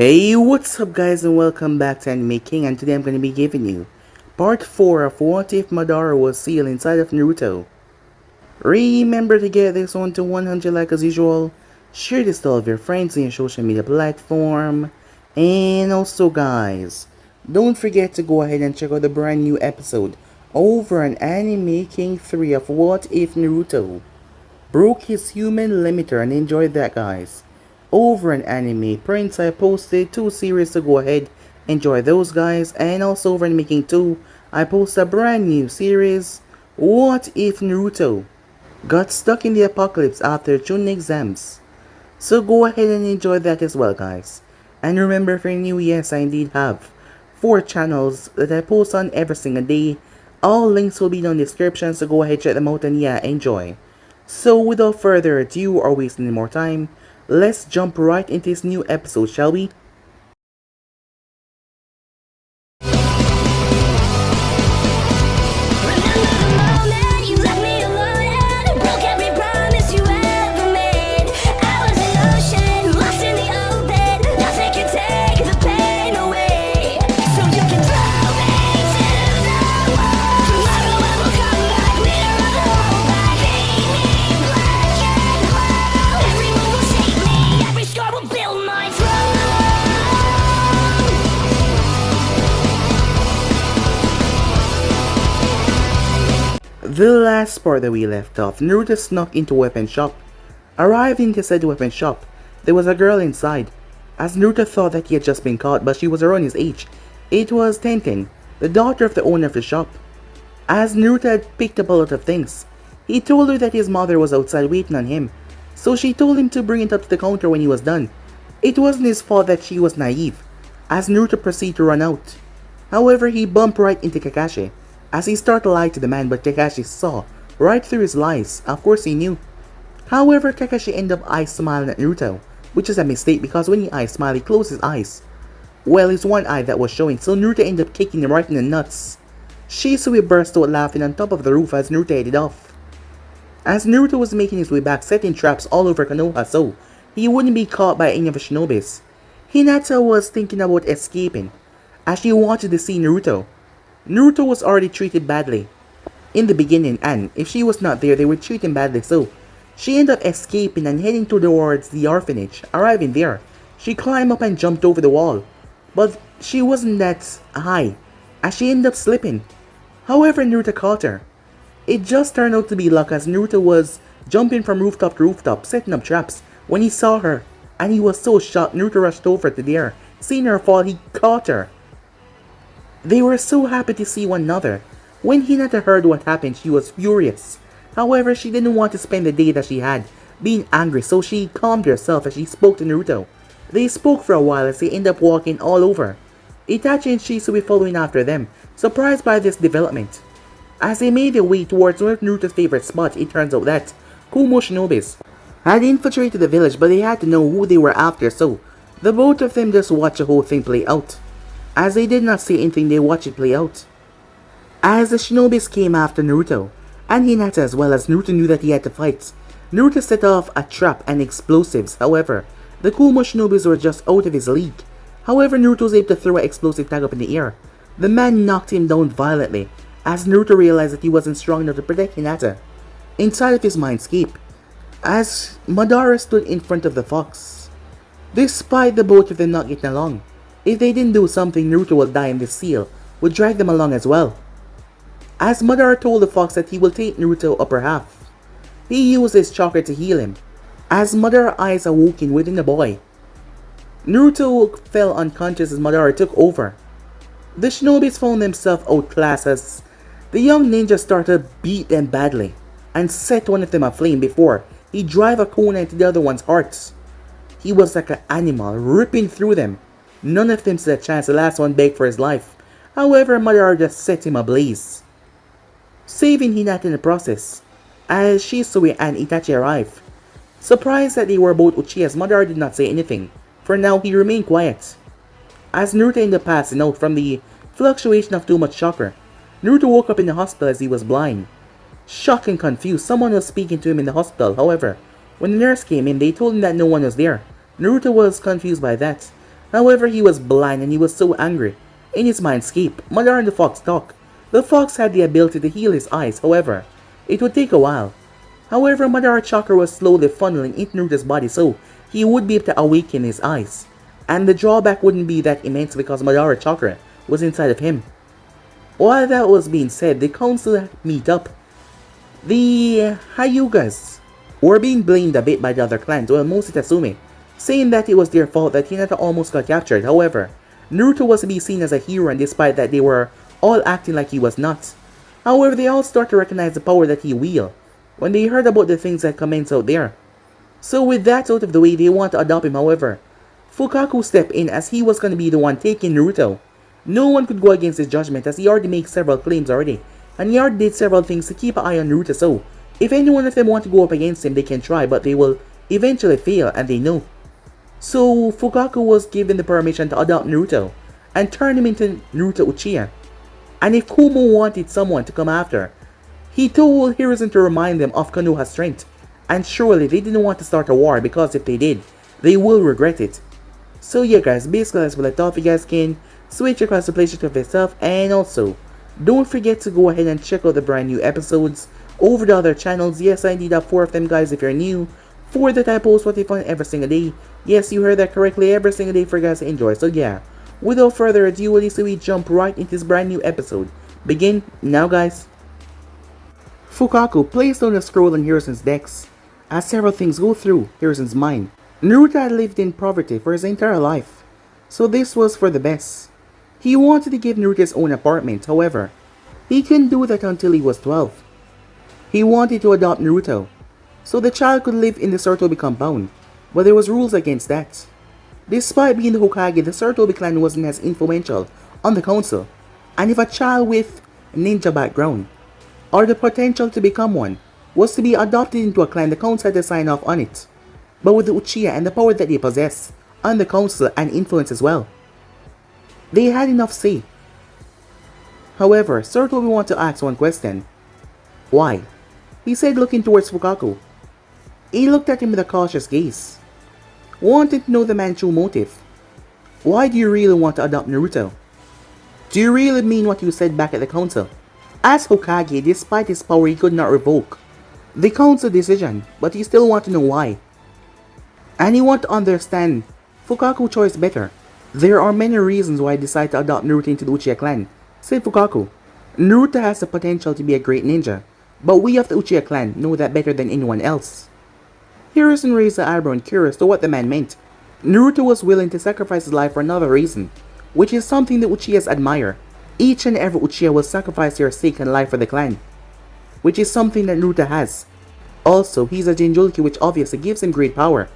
Hey, what's up guys and welcome back to Anime King, and today I'm going to be giving you part 4 of What If Madara was sealed inside of Naruto. Remember to get this one to 100 like as usual, share this to all of your friends on your social media platform, and also guys, don't forget to go ahead and check out the brand new episode over on Anime King 3 of What If Naruto broke his human limiter, and enjoy that guys. Over an Anime Prince, I posted 2 series, to go ahead enjoy those guys, and also over in Making 2 I posted a brand new series, What If Naruto got stuck in the apocalypse after Chunin exams. So go ahead and enjoy that as well guys. And remember, if you're new, yes I indeed have 4 channels that I post on every single day. All links will be down in the description, so go ahead check them out and yeah, enjoy. So without further ado or wasting any more time, let's jump right into this new episode, shall we? The last part that we left off, Naruto snuck into a weapon shop. Arrived into said weapon shop, there was a girl inside. As Naruto thought that he had just been caught, but she was around his age. It was Tenten, the daughter of the owner of the shop. As Naruto had picked up a lot of things, he told her that his mother was outside waiting on him, so she told him to bring it up to the counter when he was done. It wasn't his fault that she was naive, as Naruto proceeded to run out. However, he bumped right into Kakashi, as he started to lie to the man, but Kakashi saw right through his lies. Of course he knew. However, Kakashi ended up eye smiling at Naruto, which is a mistake because when he eye smiled, he closed his eyes. Well, his one eye that was showing, so Naruto ended up kicking him right in the nuts. Shisui burst out laughing on top of the roof as Naruto headed off. As Naruto was making his way back, setting traps all over Konoha so he wouldn't be caught by any of the shinobis, Hinata was thinking about escaping, as she wanted to see Naruto. Naruto was already treated badly in the beginning, and if she was not there, they would treat him badly, so she ended up escaping and heading towards the orphanage. Arriving there, she climbed up and jumped over the wall, but she wasn't that high, as she ended up slipping. However, Naruto caught her. It just turned out to be luck, as Naruto was jumping from rooftop to rooftop, setting up traps when he saw her, and he was so shocked. Naruto rushed over to there. Seeing her fall, he caught her. They were so happy to see one another. When Hinata heard what happened, she was furious. However, she didn't want to spend the day that she had being angry, so she calmed herself as she spoke to Naruto. They spoke for a while as they ended up walking all over. Itachi and Shisui following after them, surprised by this development. As they made their way towards one of Naruto's favorite spots, it turns out that Kumo shinobis had infiltrated the village, but they had to know who they were after, so the both of them just watched the whole thing play out. As they did not say anything, they watched it play out. As the shinobis came after Naruto, and Hinata as well, as Naruto knew that he had to fight, Naruto set off a trap and explosives. However, the Kumo shinobis were just out of his league. However, Naruto was able to throw an explosive tag up in the air. The man knocked him down violently, as Naruto realized that he wasn't strong enough to protect Hinata. Inside of his mindscape, as Madara stood in front of the fox. Despite the both of them not getting along, if they didn't do something, Naruto will die, and this seal would drag them along as well. As Madara told the fox that he will take Naruto upper half, he used his chakra to heal him. As Madara's eyes awoken within the boy, Naruto fell unconscious as Madara took over. The shinobis found themselves outclassed as the young ninja started to beat them badly and set one of them aflame before he drive a cone into the other one's hearts. He was like an animal ripping through them. None of them stood a chance. The last one begged for his life. However, Madara just set him ablaze, saving Hinata in the process. As Shisui and Itachi arrived, surprised that they were both Uchihas, Madara did not say anything. For now, he remained quiet. As Naruto ended up passing out from the fluctuation of too much chakra, Naruto woke up in the hospital as he was blind. Shocked and confused, someone was speaking to him in the hospital. However, when the nurse came in, they told him that no one was there. Naruto was confused by that. However, he was blind and he was so angry. In his mindscape, Madara and the fox talk. The fox had the ability to heal his eyes, however, it would take a while. However, Madara chakra was slowly funneling into Naruto's body so he would be able to awaken his eyes. And the drawback wouldn't be that immense because Madara chakra was inside of him. While that was being said, the council meet up. The Hyugas were being blamed a bit by the other clans, well mostly Tatsumi, saying that it was their fault that Hinata almost got captured. However, Naruto was to be seen as a hero, and despite that they were all acting like he was not. However, they all start to recognize the power that he wields when they heard about the things that commence out there. So with that out of the way, they want to adopt him. However, Fugaku stepped in as he was going to be the one taking Naruto. No one could go against his judgment as he already made several claims already, and he already did several things to keep an eye on Naruto, so if any one of them want to go up against him, they can try, but they will eventually fail, and they know. So Fugaku was given the permission to adopt Naruto and turn him into Naruto Uchiha. And if Kumo wanted someone to come after, he told Hiruzen to remind them of Konoha's strength, and surely they didn't want to start a war because if they did, they will regret it. So yeah guys, basically that's what I thought. If you guys can switch across the PlayStation of yourself, and also don't forget to go ahead and check out the brand new episodes over the other channels. Yes, I indeed have 4 of them guys if you're new. 4 that I post what you find every single day. Yes, you heard that correctly, every single day for you guys to enjoy. So yeah, without further ado, we jump right into this brand new episode. Begin now guys. Fugaku placed down a scroll on Hiruzen's decks as several things go through Hiruzen's mind. Naruto had lived in poverty for his entire life, so this was for the best. He wanted to give Naruto his own apartment, however, he couldn't do that until he was 12. He wanted to adopt Naruto, so the child could live in the Sarutobi compound, but there was rules against that. Despite being the Hokage, the Sarutobi clan wasn't as influential on the council, and if a child with ninja background, or the potential to become one, was to be adopted into a clan, the council had to sign off on it. But with the Uchiha and the power that they possess on the council and influence as well, they had enough say. However, Sarutobi wanted to ask one question. Why? He said, looking towards Fugaku. He looked at him with a cautious gaze, wanted to know the man's true motive. Why do you really want to adopt Naruto? Do you really mean what you said back at the council? As Hokage, despite his power, he could not revoke the council decision, but he still wanted to know why. And he wanted to understand Fugaku's choice better. There are many reasons why I decided to adopt Naruto into the Uchiha clan, said Fugaku. Naruto has the potential to be a great ninja, but we of the Uchiha clan know that better than anyone else. Hiruzen raised an eyebrow and curious to what the man meant. Naruto was willing to sacrifice his life for another reason, which is something the Uchihas admire. Each and every Uchiha will sacrifice their sake and life for the clan, which is something that Naruto has. Also, he's a Jinchuriki, which obviously gives him great power.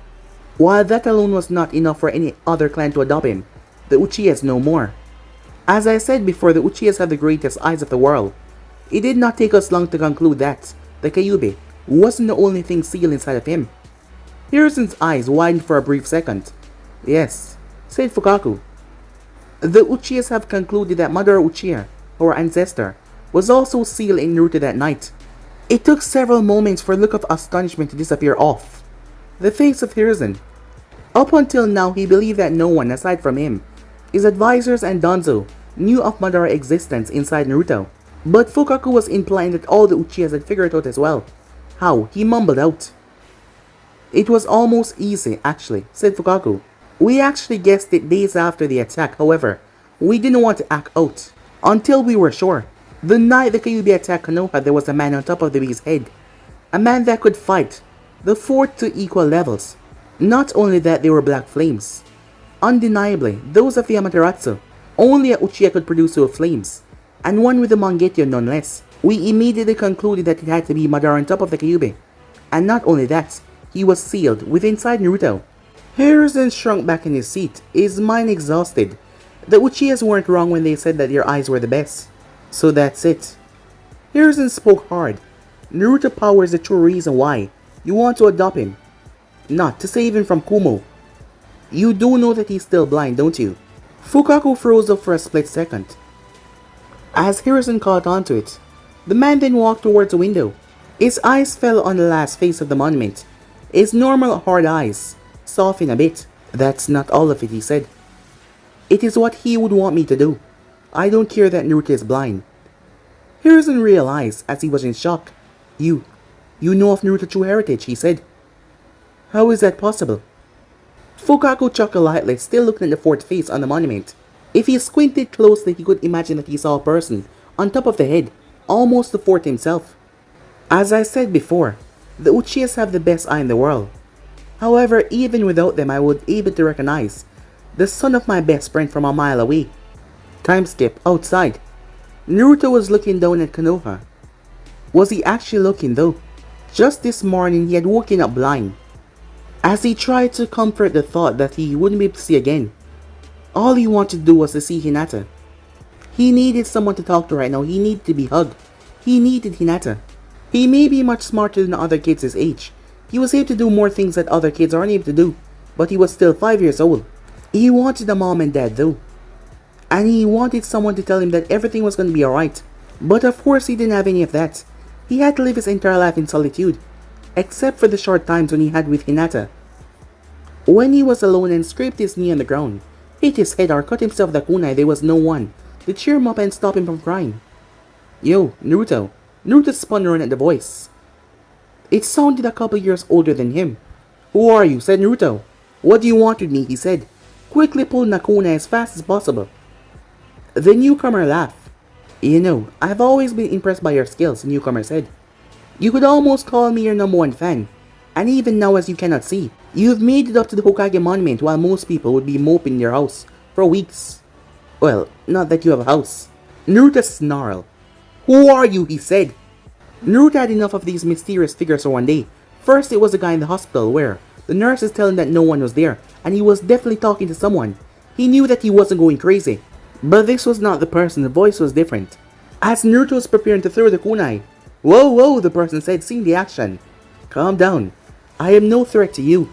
While that alone was not enough for any other clan to adopt him, the Uchihas know more. As I said before, the Uchihas have the greatest eyes of the world. It did not take us long to conclude that the Kyuubi wasn't the only thing sealed inside of him. Hiruzen's eyes widened for a brief second. Yes, said Fugaku. The Uchihas have concluded that Madara Uchiha, our ancestor, was also sealed in Naruto that night. It took several moments for a look of astonishment to disappear off the face of Hiruzen. Up until now, he believed that no one, aside from him, his advisors and Danzo, knew of Madara's existence inside Naruto. But Fugaku was implying that all the Uchihas had figured it out as well. How? He mumbled out. It was almost easy, actually, said Fugaku. We actually guessed it days after the attack, however, we didn't want to act out until we were sure. The night the Kyuubi attacked Konoha, there was a man on top of the beast's head. A man that could fight the 4 to equal levels. Not only that, they were black flames. Undeniably, those of the Amaterasu. Only a Uchiha could produce 2 of flames, and one with the Mangekyou nonetheless. We immediately concluded that it had to be Madara on top of the Kyuubi. And not only that, he was sealed with inside Naruto. Hiruzen shrunk back in his seat, his mind exhausted. The Uchihas weren't wrong when they said that their eyes were the best. So that's it. Hiruzen spoke hard. Naruto power is the true reason why you want to adopt him. Not to save him from Kumo. You do know that he's still blind, don't you? Fugaku froze up for a split second. As Hiruzen caught onto it, the man then walked towards the window. His eyes fell on the last face of the monument. His normal hard eyes softened a bit. That's not all of it, he said. It is what he would want me to do. I don't care that Naruto is blind. Hiruzen realized as he was in shock. You know of Naruto's true heritage, he said. How is that possible? Fugaku chuckled lightly, still looking at the fourth face on the monument. If he squinted closely, he could imagine that he saw a person on top of the head, almost the fourth himself. As I said before, the Uchihas have the best eye in the world. However, even without them, I would be able to recognize the son of my best friend from a mile away. Time skip, outside. Naruto was looking down at Konoha. Was he actually looking though? Just this morning he had woken up blind. As he tried to comfort the thought that he wouldn't be able to see again, all he wanted to do was to see Hinata. He needed someone to talk to right now. He needed to be hugged. He needed Hinata. He may be much smarter than other kids his age. He was able to do more things that other kids aren't able to do, but he was still 5 years old. He wanted a mom and dad though. And he wanted someone to tell him that everything was going to be alright. But of course he didn't have any of that. He had to live his entire life in solitude, except for the short times when he had with Hinata. When he was alone and scraped his knee on the ground, hit his head or cut himself with a kunai, there was no one to cheer him up and stop him from crying. Yo, Naruto. Naruto spun around at the voice. It sounded a couple years older than him. Who are you? Said Naruto. What do you want with me? He said, quickly pulling a kunai as fast as possible. The newcomer laughed. You know, I've always been impressed by your skills, the newcomer said. You could almost call me your #1 fan. And even now, as you cannot see, you've made it up to the Hokage monument while most people would be moping in their house for weeks. Well, not that you have a house. Naruto snarled. Who are you? He said. Naruto had enough of these mysterious figures for one day. First it was the guy in the hospital where the nurses tell him that no one was there and he was definitely talking to someone. He knew that he wasn't going crazy. But this was not the person, the voice was different. As Naruto was preparing to throw the kunai, whoa, whoa, the person said, seeing the action. Calm down. I am no threat to you.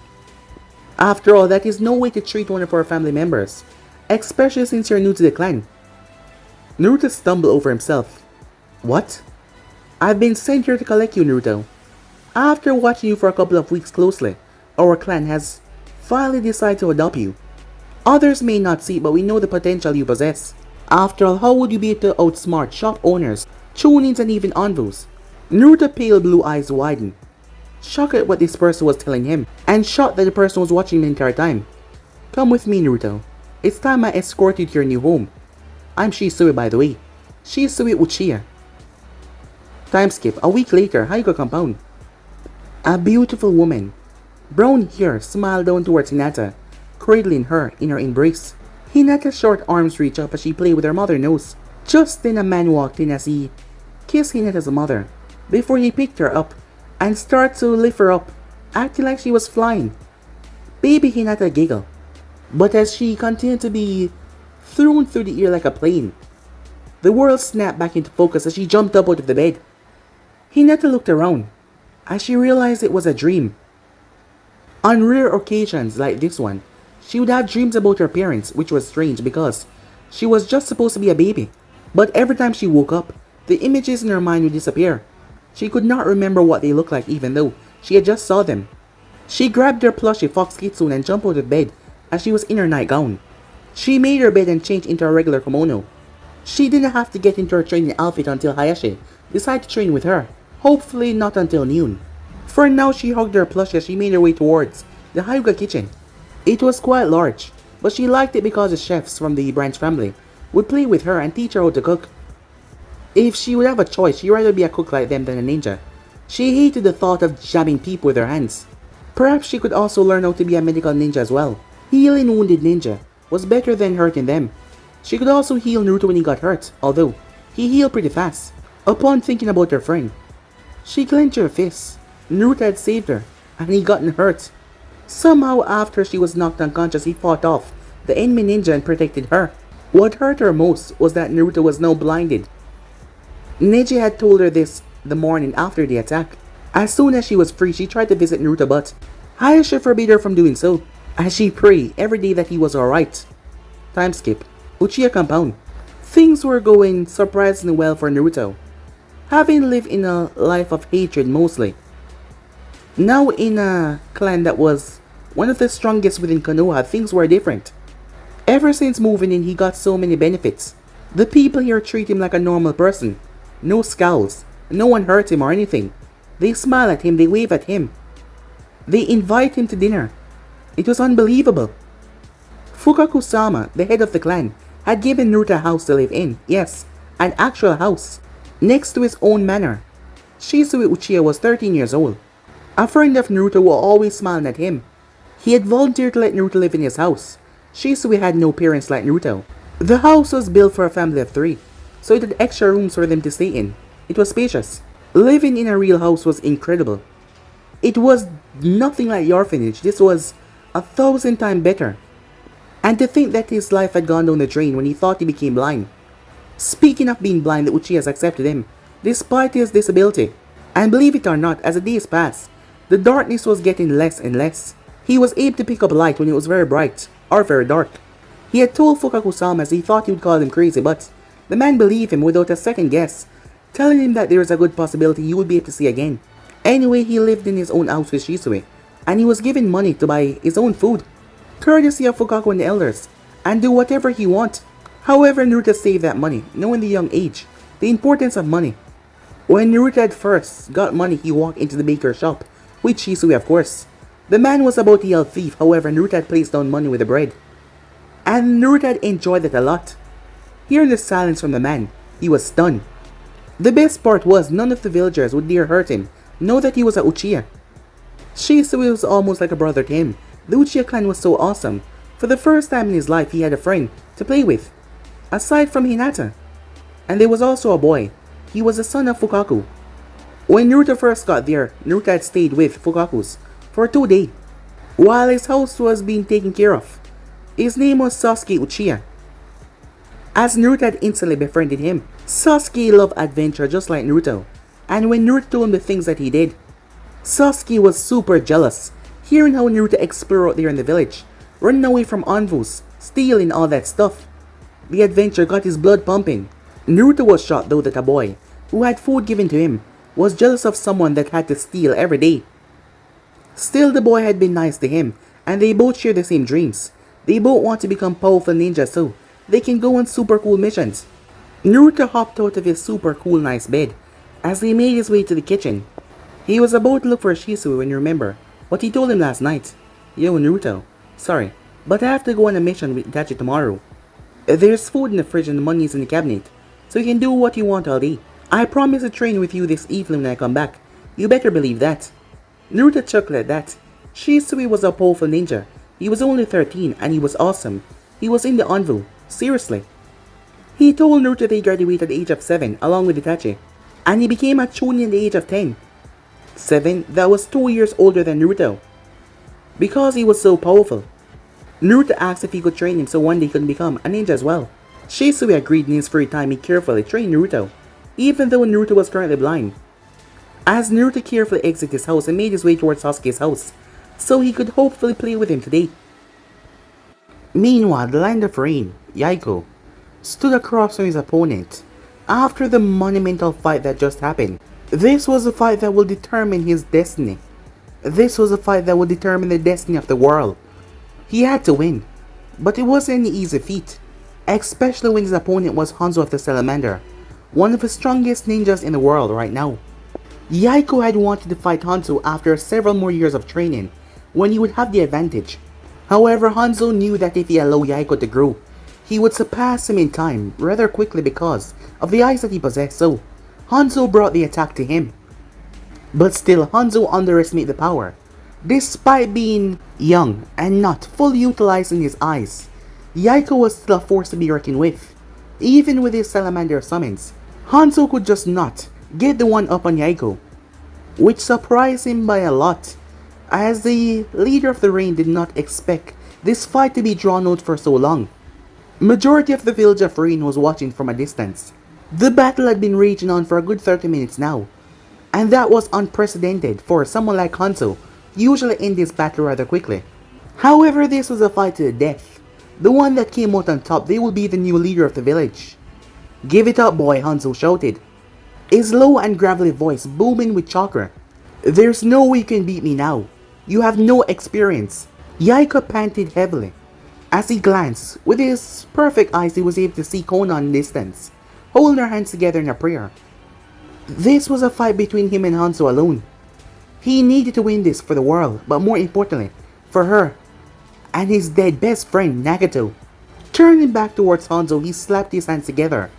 After all, that is no way to treat one of our family members, especially since you're new to the clan. Naruto stumbled over himself. What? I've been sent here to collect you, Naruto. After watching you for a couple of weeks closely, our clan has finally decided to adopt you. Others may not see it, but we know the potential you possess. After all, how would you be able to outsmart shop owners, chunins, and even envos? Naruto's pale blue eyes widened, shocked at what this person was telling him, and shocked that the person was watching the entire time. Come with me, Naruto. It's time I escort you to your new home. I'm Shisui, by the way. Shisui Uchiha. Time skip. A week later, Hyuga compound. A beautiful woman, brown hair, smiled down towards Hinata, cradling her in her embrace. Hinata's short arms reached up as she played with her mother's nose. Just then a man walked in as he kissed Hinata's mother, before he picked her up and started to lift her up, acting like she was flying. Baby Hinata giggled, but as she continued to be thrown through the air like a plane, the world snapped back into focus as she jumped up out of the bed. Hinata looked around as she realized it was a dream. On rare occasions like this one, she would have dreams about her parents, which was strange because she was just supposed to be a baby. But every time she woke up, the images in her mind would disappear. She could not remember what they looked like even though she had just saw them. She grabbed her plushie Fox Kitsune and jumped out of bed as she was in her nightgown. She made her bed and changed into a regular kimono. She didn't have to get into her training outfit until Hayashi decided to train with her. Hopefully not until noon. For now, she hugged her plushie as she made her way towards the Hyuga kitchen. It was quite large, but she liked it because the chefs from the Branch family would play with her and teach her how to cook. If she would have a choice, she'd rather be a cook like them than a ninja. She hated the thought of jabbing people with her hands. Perhaps she could also learn how to be a medical ninja as well. Healing wounded ninja was better than hurting them. She could also heal Naruto when he got hurt, although he healed pretty fast. Upon thinking about her friend, she clenched her fists. Naruto had saved her, and he gotten hurt. Somehow after she was knocked unconscious, he fought off the enemy ninja and protected her. What hurt her most was that Naruto was now blinded. Neji had told her this the morning after the attack. As soon as she was free, she tried to visit Naruto, but Hayashi forbade her from doing so, as she prayed every day that he was alright. Time skip. Uchiha compound. Things were going surprisingly well for Naruto, having lived in a life of hatred mostly. Now in a clan that was one of the strongest within Konoha, things were different. Ever since moving in, he got so many benefits. The people here treat him like a normal person. No scowls. No one hurt him or anything. They smile at him, they wave at him. They invite him to dinner. It was unbelievable. Fugaku-sama, the head of the clan, had given Naruto a house to live in. Yes, an actual house. Next to his own manor. Shisui Uchiha was 13 years old. A friend of Naruto was always smiling at him. He had volunteered to let Naruto live in his house. Shisui had no parents like Naruto. The house was built for a family of 3, so it had extra rooms for them to stay in. It was spacious. Living in a real house was incredible. It was nothing like the orphanage. This was 1,000 times better. And to think that his life had gone down the drain when he thought he became blind. Speaking of being blind, the Uchihas accepted him, despite his disability. And believe it or not, as the days passed, the darkness was getting less and less. He was able to pick up light when it was very bright, or very dark. He had told Fugaku-sama as he thought he would call him crazy, but the man believed him without a second guess, telling him that there was a good possibility he would be able to see again. Anyway, he lived in his own house with Shisui, and he was given money to buy his own food, courtesy of Fugaku and the elders, and do whatever he wanted. However, Naruto saved that money, knowing the young age, the importance of money. When Naruto had first got money, he walked into the baker's shop, with Shisui of course. The man was about to yell thief, however Naruto had placed down money with the bread. And Naruto had enjoyed it a lot. Hearing the silence from the man, he was stunned. The best part was none of the villagers would dare hurt him, know that he was a Uchiha. Shisui was almost like a brother to him. The Uchiha clan was so awesome. For the first time in his life, he had a friend to play with, aside from Hinata. And there was also a boy. He was the son of Fugaku. When Naruto first got there, Naruto had stayed with Fugaku's for 2 days, while his house was being taken care of. His name was Sasuke Uchiha, as Naruto had instantly befriended him. Sasuke loved adventure just like Naruto, and when Naruto told him the things that he did, Sasuke was super jealous, hearing how Naruto explored out there in the village, running away from Anvus, stealing all that stuff. The adventure got his blood pumping. Naruto was shocked though that a boy, who had food given to him, was jealous of someone that had to steal every day. Still, the boy had been nice to him, and they both share the same dreams. They both want to become powerful ninjas so they can go on super cool missions. Naruto hopped out of his super cool nice bed as he made his way to the kitchen. He was about to look for Shisui when you remember what he told him last night. Yo Naruto, sorry, but I have to go on a mission with Itachi tomorrow. There's food in the fridge and the money is in the cabinet, so you can do what you want all day. I promise to train with you this evening when I come back. You better believe that. Naruto chuckled at that. Shisui was a powerful ninja. He was only 13 and he was awesome. He was in the Anvil. Seriously. He told Naruto that he graduated at the age of 7 along with Itachi, and he became a Chunin at the age of 10. 7, that was 2 years older than Naruto. Because he was so powerful. Naruto asked if he could train him so one day he could become a ninja as well. Shisui agreed. In his free time he carefully trained Naruto, even though Naruto was currently blind. As Naruto carefully exited his house and made his way towards Sasuke's house, so he could hopefully play with him today. Meanwhile, the land of rain, Yaiko, stood across from his opponent after the monumental fight that just happened. This was a fight that will determine his destiny. This was a fight that would determine the destiny of the world. He had to win, but it wasn't an easy feat, especially when his opponent was Hanzo of the Salamander, one of the strongest ninjas in the world right now. Yaiko had wanted to fight Hanzo after several more years of training, when he would have the advantage. However, Hanzo knew that if he allowed Yaiko to grow, he would surpass him in time rather quickly because of the eyes that he possessed, so Hanzo brought the attack to him. But still, Hanzo underestimated the power. Despite being young and not fully utilizing his eyes, Yaiko was still a force to be reckoned with. Even with his salamander summons, Hanzo could just not get the one up on Yaiko, which surprised him by a lot, as the leader of the rain did not expect this fight to be drawn out for so long. Majority of the village of Rain was watching from a distance. The battle had been raging on for a good 30 minutes now, and that was unprecedented for someone like Hanzo, usually end this battle rather quickly. However, this was a fight to the death. The one that came out on top, they will be the new leader of the village. Give it up, boy, Hanzo shouted, his low and gravelly voice booming with chakra. There's no way you can beat me now. You have no experience. Yaiko panted heavily. As he glanced, with his perfect eyes he was able to see Kona in distance, holding their hands together in a prayer. This was a fight between him and Hanzo alone. He needed to win this for the world, but more importantly, for her and his dead best friend Nagato. Turning back towards Hanzo, he slapped his hands together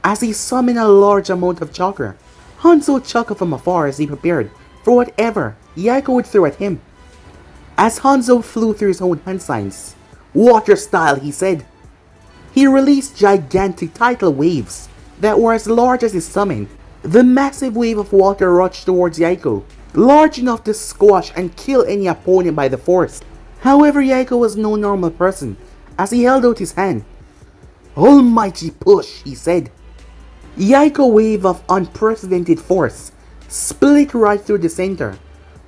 as he summoned a large amount of chakra. Hanzo chuckled from afar as he prepared for whatever Yaiko would throw at him. As Hanzo flew through his own hand signs, "Water style," he said. He released gigantic tidal waves that were as large as his summon. The massive wave of water rushed towards Yaiko, large enough to squash and kill any opponent by the force. However, Yaiko was no normal person as he held out his hand. "Almighty push," he said. Yaiko wave of unprecedented force split right through the center,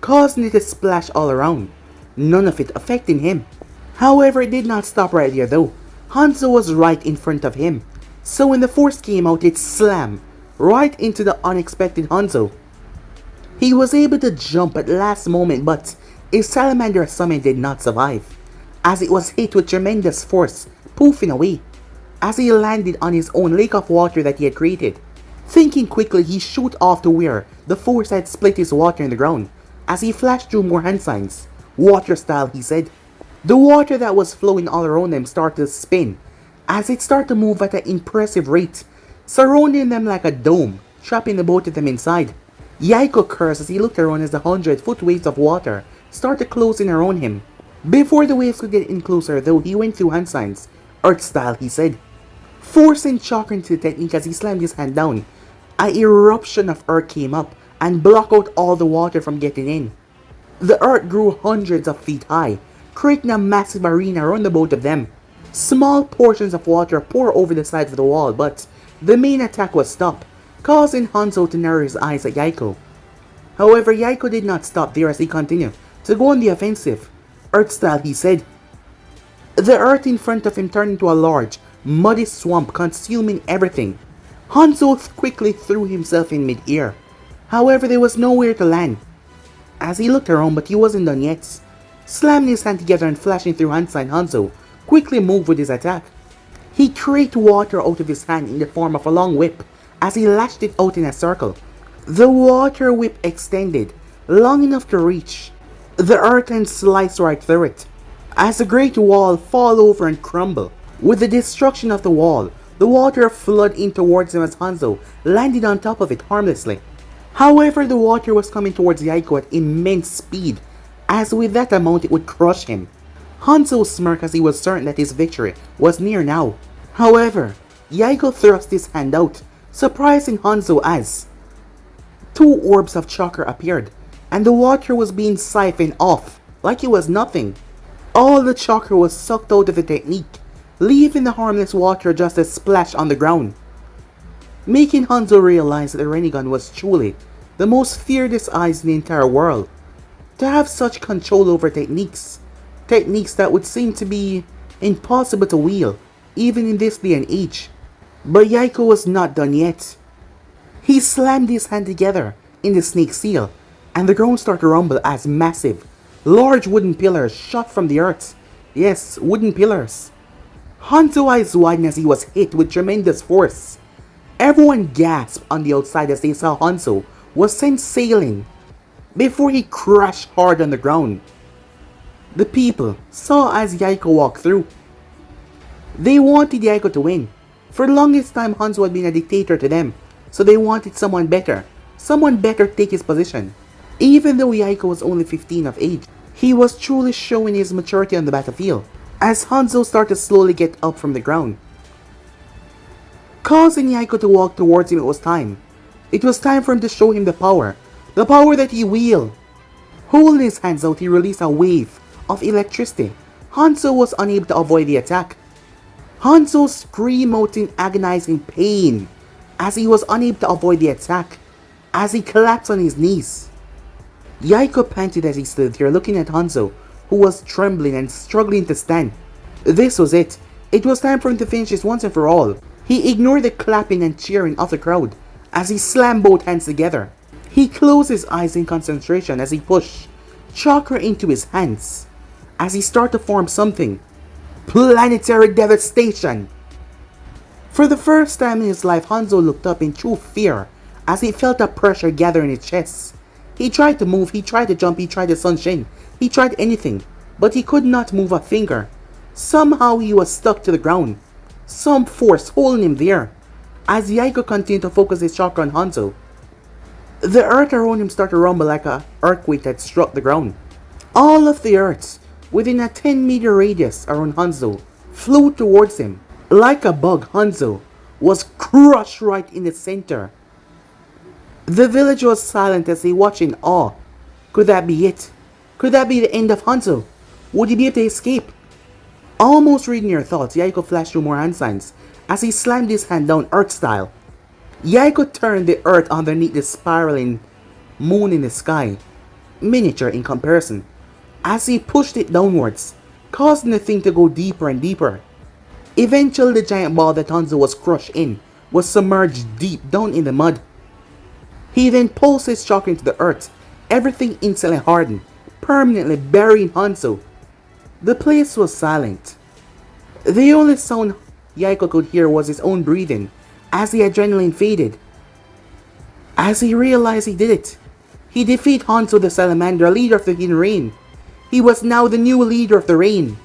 causing it to splash all around, none of it affecting him. However, it did not stop right there though. Hanzo was right in front of him, so when the force came out, it slammed right into the unexpected Hanzo. He was able to jump at last moment, but his salamander summon did not survive, as it was hit with tremendous force, poofing away, as he landed on his own lake of water that he had created. Thinking quickly, he shot off to where the force had split his water in the ground, as he flashed through more hand signs. "Water style," he said. The water that was flowing all around them started to spin, as it started to move at an impressive rate, surrounding them like a dome, trapping the both of them inside. Yaiko cursed as he looked around as the 100-foot waves of water started closing around him. Before the waves could get in closer though, he went through hand signs. "Earth style," he said. Forcing chakra into the technique as he slammed his hand down, an eruption of earth came up and blocked out all the water from getting in. The earth grew hundreds of feet high, creating a massive arena around the both of them. Small portions of water poured over the sides of the wall, but the main attack was stopped, causing Hanzo to narrow his eyes at Yaiko. However, Yaiko did not stop there as he continued to go on the offensive. "Earth style," he said. The earth in front of him turned into a large, muddy swamp consuming everything. Hanzo quickly threw himself in mid-air. However, there was nowhere to land. As he looked around, but he wasn't done yet. Slamming his hand together and flashing through hand sign, Hanzo quickly moved with his attack. He created water out of his hand in the form of a long whip as he lashed it out in a circle. The water whip extended long enough to reach the earth and slice right through it, as the great wall fall over and crumble. With the destruction of the wall, the water flooded in towards him as Hanzo landed on top of it harmlessly. However, the water was coming towards Yaiko at immense speed, as with that amount it would crush him. Hanzo smirked as he was certain that his victory was near now. However, Yaiko thrust his hand out, surprising Hanzo as two orbs of chakra appeared, and the water was being siphoned off like it was nothing. All the chakra was sucked out of the technique, leaving the harmless water just a splash on the ground, making Hanzo realize that the Rinnegan was truly the most fearless eyes in the entire world. To have such control over techniques that would seem to be impossible to wield, even in this day and age. But Yaiko was not done yet. He slammed his hand together in the snake seal, and the ground started to rumble as massive, large wooden pillars shot from the earth. Yes, wooden pillars. Hanzo's eyes widened as he was hit with tremendous force. Everyone gasped on the outside as they saw Hanzo was sent sailing before he crashed hard on the ground. The people saw as Yaiko walked through. They wanted Yaiko to win. For the longest time, Hanzo had been a dictator to them, so they wanted someone better to take his position. Even though Yaiko was only 15 of age, he was truly showing his maturity on the battlefield, as Hanzo started to slowly get up from the ground. Causing Yaiko to walk towards him, it was time. It was time for him to show him the power that he wielded. Holding his hands out, he released a wave of electricity. Hanzo was unable to avoid the attack. Hanzo screamed out in agonizing pain as he was unable to avoid the attack, as he collapsed on his knees. Yaiko panted as he stood there looking at Hanzo, who was trembling and struggling to stand. This was it. It was time for him to finish this once and for all. He ignored the clapping and cheering of the crowd as he slammed both hands together. He closed his eyes in concentration as he pushed chakra into his hands, as he started to form something. Planetary devastation! For the first time in his life, Hanzo looked up in true fear as he felt a pressure gather in his chest. He tried to move, he tried to jump, he tried to sunshine, he tried anything, but he could not move a finger. Somehow he was stuck to the ground. Some force holding him there. As Yaiko continued to focus his chakra on Hanzo, the earth around him started to rumble like an earthquake that struck the ground. All of the earths within a 10-meter radius around Hanzo flew towards him. Like a bug, Hanzo was crushed right in the center. The village was silent as they watched in awe. Could that be it? Could that be the end of Hanzo? Would he be able to escape? Almost reading your thoughts, Yaiko flashed through more hand signs as he slammed his hand down earth style. Yaiko turned the earth underneath the spiraling moon in the sky, miniature in comparison, as he pushed it downwards, causing the thing to go deeper and deeper. Eventually the giant ball that Hanzo was crushed in was submerged deep down in the mud. He then pulsed his chakra into the earth, everything instantly hardened, permanently burying Hanzo. The place was silent. The only sound Yaiko could hear was his own breathing as the adrenaline faded. As he realized he did it, he defeated Hanzo the Salamander, leader of the Hidden Rain. He was now the new leader of the rain.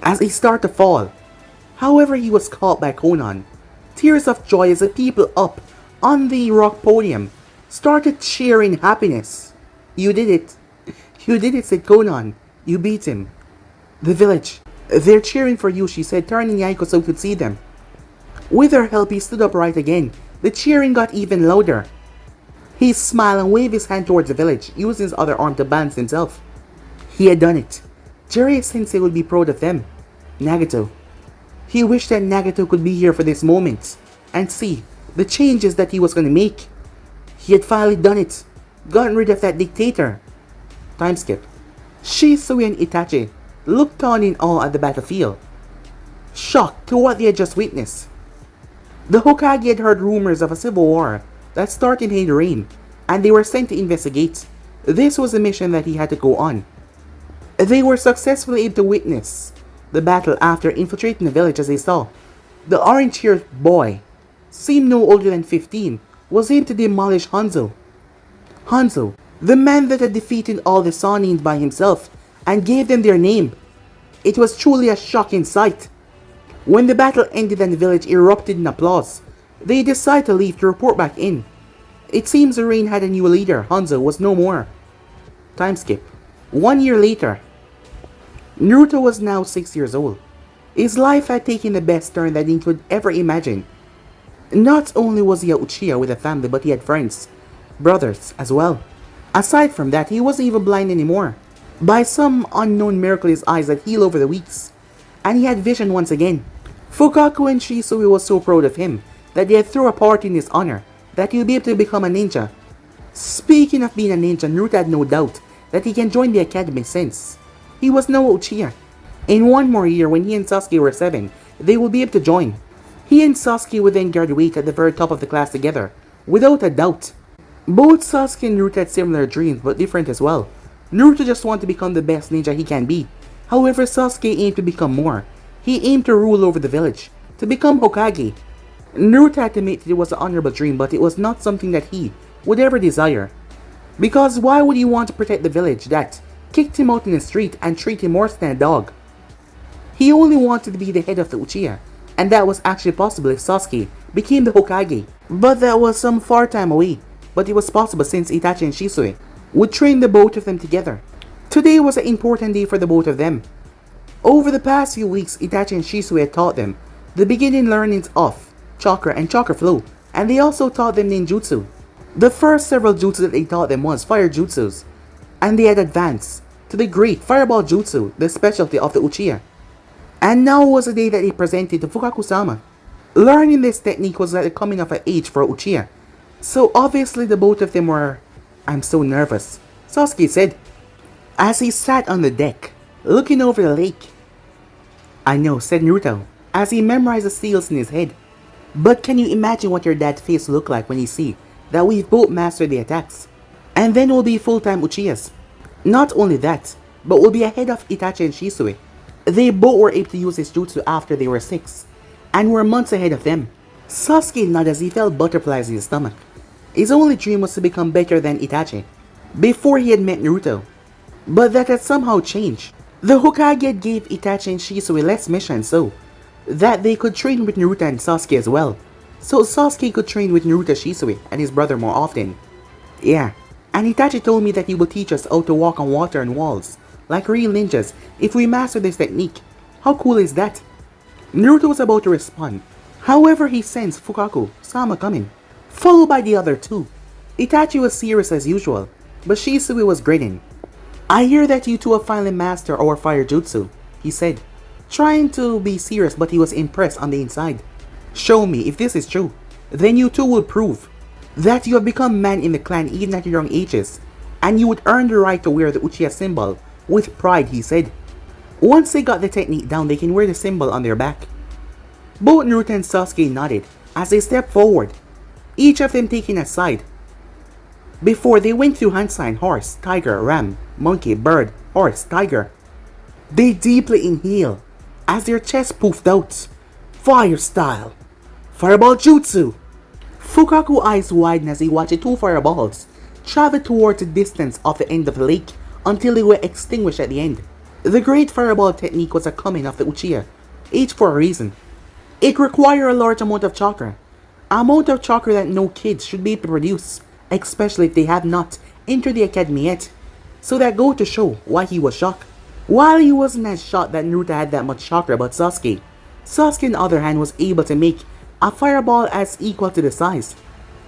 As he started to fall, however, he was caught by Konan. Tears of joy as the people up on the rock podium started cheering happiness. You did it. You did it, said Konan. You beat him. The village. They're cheering for you, she said, turning Yaiko so he could see them. With her help, he stood upright again. The cheering got even louder. He smiled and waved his hand towards the village, using his other arm to balance himself. He had done it. Jiraiya-sensei would be proud of them. Nagato. He wished that Nagato could be here for this moment and see the changes that he was going to make. He had finally done it. Gotten rid of that dictator. Time skip. Shisui and Itachi looked on in awe at the battlefield, shocked to what they had just witnessed. The Hokage had heard rumors of a civil war that started in Hidden Rain, and they were sent to investigate. This was a mission that he had to go on. They were successfully able to witness the battle after infiltrating the village as they saw. The orange-haired boy, seemed no older than 15, was able to demolish Hanzo. Hanzo, the man that had defeated all the Sanins by himself and gave them their name. It was truly a shocking sight. When the battle ended and the village erupted in applause, they decided to leave to report back in. It seems the rain had a new leader. Hanzo was no more. Time skip. 1 year later, Naruto was now 6 years old. His life had taken the best turn that he could ever imagine. Not only was he a Uchiha with a family, but he had friends, brothers as well. Aside from that, he wasn't even blind anymore. By some unknown miracle, his eyes had healed over the weeks, and he had vision once again. Fugaku and Shisui was so proud of him that they had thrown a party in his honor that he would be able to become a ninja. Speaking of being a ninja, Naruto had no doubt that he can join the academy since he was no Uchiha. In 1 more year, when he and Sasuke were 7, they would be able to join. He and Sasuke would then graduate at the very top of the class together, without a doubt. Both Sasuke and Naruto had similar dreams, but different as well. Naruto just wanted to become the best ninja he can be. However, Sasuke aimed to become more. He aimed to rule over the village, to become Hokage. Naruto had to admit that it was an honorable dream, but it was not something that he would ever desire. Because why would he want to protect the village that kicked him out in the street and treat him worse than a dog? He only wanted to be the head of the Uchiha, and that was actually possible if Sasuke became the Hokage. But that was some far time away, but it was possible since Itachi and Shisui would train the both of them together. Today was an important day for the both of them. Over the past few weeks, Itachi and Shisui had taught them the beginning learnings of chakra and chakra flow, and they also taught them ninjutsu. The first several jutsu that they taught them was fire jutsus, and they had advanced to the great fireball jutsu, the specialty of the Uchiha. And now was the day that they presented to Fugaku-sama. Learning this technique was at the coming of an age for Uchiha, so obviously the both of them were, "I'm so nervous," Sasuke said, as he sat on the deck, looking over the lake. "I know," said Naruto, as he memorized the seals in his head. "But can you imagine what your dad's face will look like when he see that we've both mastered the attacks? And then we'll be full-time Uchihas. Not only that, but we'll be ahead of Itachi and Shisui." They both were able to use his jutsu after they were 6, and were months ahead of them. Sasuke nodded as he felt butterflies in his stomach. His only dream was to become better than Itachi, before he had met Naruto. But that had somehow changed. The Hokage gave Itachi and Shisui less missions so that they could train with Naruto and Sasuke as well. So Sasuke could train with Naruto, Shisui, and his brother more often. Yeah, and Itachi told me that he will teach us how to walk on water and walls, like real ninjas, if we master this technique. How cool is that? Naruto was about to respond. However, he sensed Fugaku, Sama coming, followed by the other two. Itachi was serious as usual, but Shisui was grinning. I hear that you two have finally mastered our fire jutsu, he said, trying to be serious, but he was impressed on the inside. Show me if this is true. Then you two will prove that you have become men in the clan even at your young ages, and you would earn the right to wear the Uchiha symbol with pride, he said. Once they got the technique down, they can wear the symbol on their back. Both Naruto and Sasuke nodded as they stepped forward, each of them taking a side. Before they went through hand sign, horse, tiger, ram, monkey, bird, horse, tiger. They deeply inhale as their chest poofed out. Fire style. Fireball jutsu. Fugaku's eyes widened as he watched the two fireballs travel towards the distance of the end of the lake until they were extinguished at the end. The great fireball technique was a coming of the Uchiha, each for a reason. It required a large amount of chakra, amount of chakra that no kids should be able to produce, especially if they have not entered the academy yet. So that go to show why he was shocked. While he wasn't as shocked that Naruto had that much chakra about Sasuke on the other hand was able to make a fireball as equal to the size.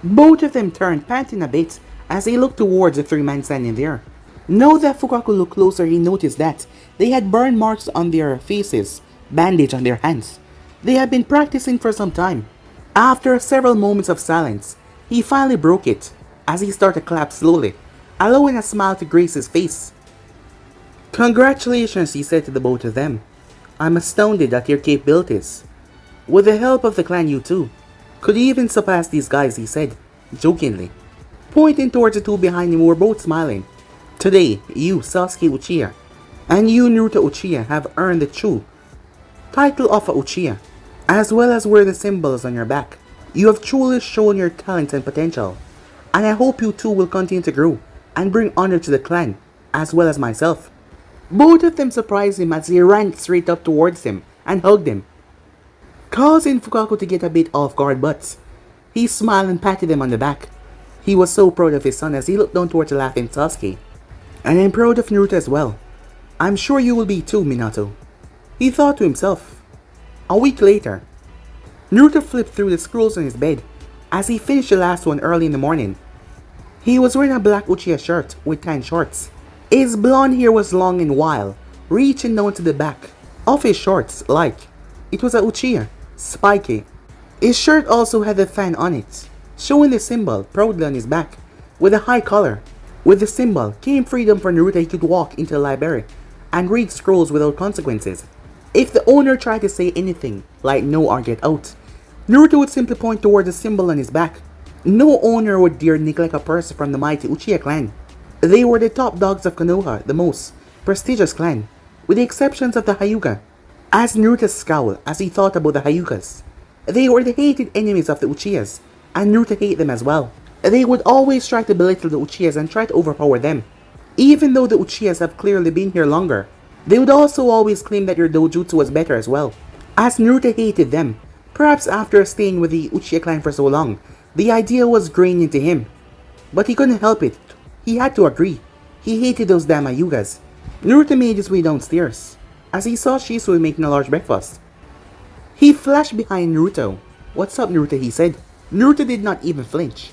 Both of them turned, panting a bit as they looked towards the three men standing there. Now that Fugaku looked closer, he noticed that they had burn marks on their faces, bandage on their hands. They had been practicing for some time. After several moments of silence, he finally broke it as he started to clap slowly, allowing a smile to grace his face. Congratulations, he said to the both of them. I'm astounded at your capabilities. With the help of the clan, you too could even surpass these guys, he said, jokingly, pointing towards the two behind him who were both smiling. Today, you, Sasuke Uchiha, and you, Naruto Uchiha, have earned the true title of a Uchiha, as well as wear the symbols on your back. You have truly shown your talent and potential, and I hope you two will continue to grow and bring honor to the clan, as well as myself. Both of them surprised him as they ran straight up towards him and hugged him, causing Fugaku to get a bit off guard, but he smiled and patted them on the back. He was so proud of his son as he looked down towards the laughing Sasuke. And I'm proud of Naruto as well. I'm sure you will be too, Minato, he thought to himself. A week later, Naruto flipped through the scrolls on his bed as he finished the last one early in the morning. He was wearing a black Uchiha shirt with tan shorts. His blonde hair was long and wild, reaching down to the back of his shorts like it was a Uchiha, spiky. His shirt also had a fan on it, showing the symbol proudly on his back, with a high collar. With the symbol came freedom for Naruto. He could walk into the library and read scrolls without consequences. If the owner tried to say anything like no or get out, Naruto would simply point toward the symbol on his back. No owner would dare neglect a person from the mighty Uchiha clan. They were the top dogs of Konoha, the most prestigious clan, with the exceptions of the Hyuga. As Naruto scowled as he thought about the Hyugas, they were the hated enemies of the Uchihas, and Naruto hated them as well. They would always try to belittle the Uchihas and try to overpower them. Even though the Uchihas have clearly been here longer, they would also always claim that their dojutsu was better as well. As Naruto hated them, perhaps after staying with the Uchiha clan for so long, the idea was grained into him. But he couldn't help it. He had to agree. He hated those damn Hyugas. Naruto made his way downstairs as he saw Shisui making a large breakfast. He flashed behind Naruto. "What's up, Naruto?" he said. Naruto did not even flinch.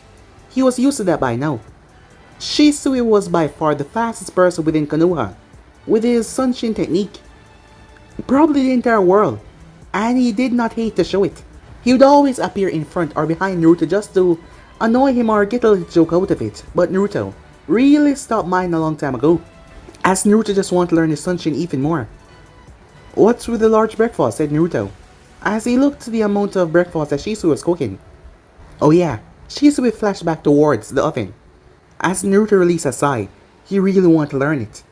He was used to that by now. Shisui was by far the fastest person within Konoha, with his Sunshin technique. Probably the entire world, and he did not hate to show it. He would always appear in front or behind Naruto just to annoy him or get a little joke out of it, but Naruto really stopped mine a long time ago, as Naruto just wanted to learn his Sunshin even more. "What's with the large breakfast?" said Naruto, as he looked to the amount of breakfast that Shisui was cooking. "Oh yeah," Shisui flashed back towards the oven. As Naruto released a sigh, he really wanted to learn it.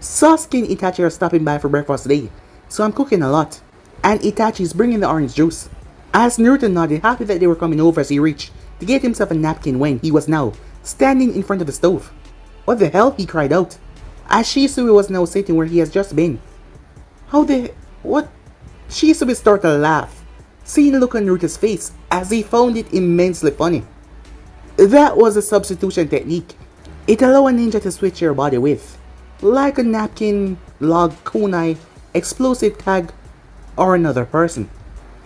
Sasuke and Itachi are stopping by for breakfast today, so I'm cooking a lot. And Itachi's bringing the orange juice. As Naruto nodded, happy that they were coming over as he reached to get himself a napkin when he was now standing in front of the stove. What the hell? He cried out, as Shisui was now sitting where he has just been. What? Shisui started to laugh, seeing the look on Naruto's face as he found it immensely funny. That was a substitution technique. It allowed a ninja to switch your body with, like a napkin, log, kunai, explosive tag, or another person.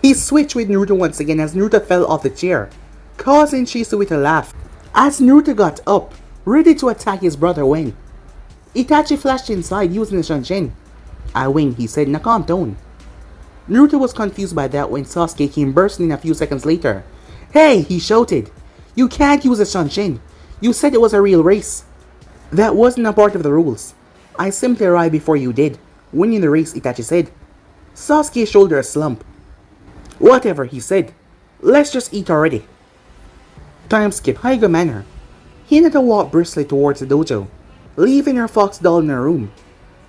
He switched with Naruto once again as Naruto fell off the chair, causing Shisui to laugh. As Naruto got up, ready to attack his brother when Itachi flashed inside using the Shanshin. "I win," he said in a calm tone. Naruto was confused by that when Sasuke came bursting in a few seconds later. "Hey!" he shouted. "You can't use a Shanshin. You said it was a real race." "That wasn't a part of the rules. I simply arrived before you did, winning the race," Itachi said. Sasuke's shoulder slumped. "Whatever," he said. "Let's just eat already." Time skip. Haiga Manor. Hinata walked briskly towards the dojo, leaving her fox doll in her room.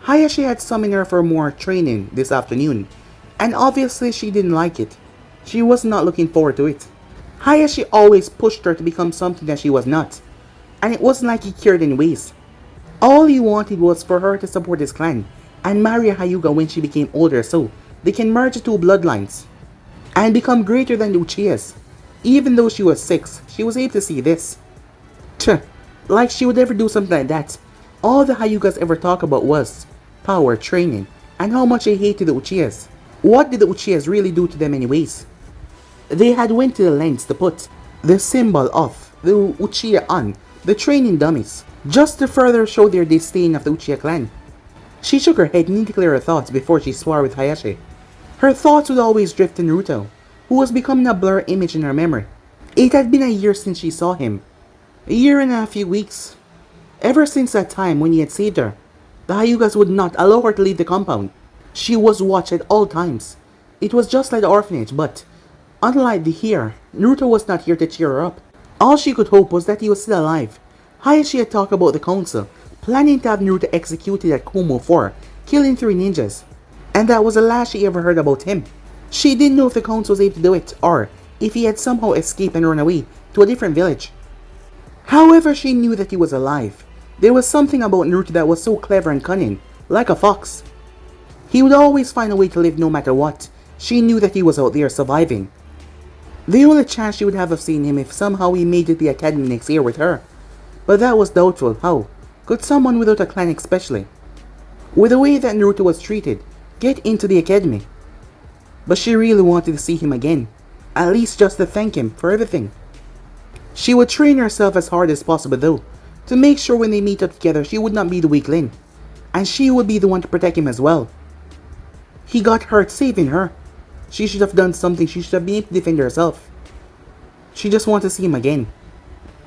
Hayashi had summoned her for more training this afternoon, and obviously she didn't like it. She was not looking forward to it. Hayashi always pushed her to become something that she was not, and it wasn't like he cared anyways. All he wanted was for her to support his clan and marry Hyuga when she became older so they can merge the two bloodlines and become greater than the Uchihas. Even though she was 6, she was able to see this. Like she would ever do something like that. All the Hyugas ever talk about was power, training, and how much they hated the Uchihas. What did the Uchihas really do to them anyways? They had went to the lengths to put the symbol of the Uchiha on the training dummies, just to further show their disdain of the Uchiha clan. She shook her head needing to clear her thoughts before she swore with Hayashi. Her thoughts would always drift to Naruto, who was becoming a blur image in her memory. It had been a year since she saw him. A year and a few weeks. Ever since that time when he had saved her, the Hyugas would not allow her to leave the compound. She was watched at all times. It was just like the orphanage, but unlike the here, Naruto was not here to cheer her up. All she could hope was that he was still alive. Hayashi had talked about the council, planning to have Naruto executed at Kumo for killing 3 ninjas. And that was the last she ever heard about him. She didn't know if the council was able to do it, or if he had somehow escaped and run away to a different village. However, she knew that he was alive. There was something about Naruto that was so clever and cunning, like a fox. He would always find a way to live no matter what. She knew that he was out there surviving. The only chance she would have of seeing him if somehow he made it to the academy next year with her. But that was doubtful. How could someone without a clan especially, with the way that Naruto was treated, get into the academy? But she really wanted to see him again, at least just to thank him for everything. She would train herself as hard as possible though, to make sure when they meet up together she would not be the weak link, and she would be the one to protect him as well. He got hurt saving her. She should have done something. She should have been able to defend herself. She just wanted to see him again.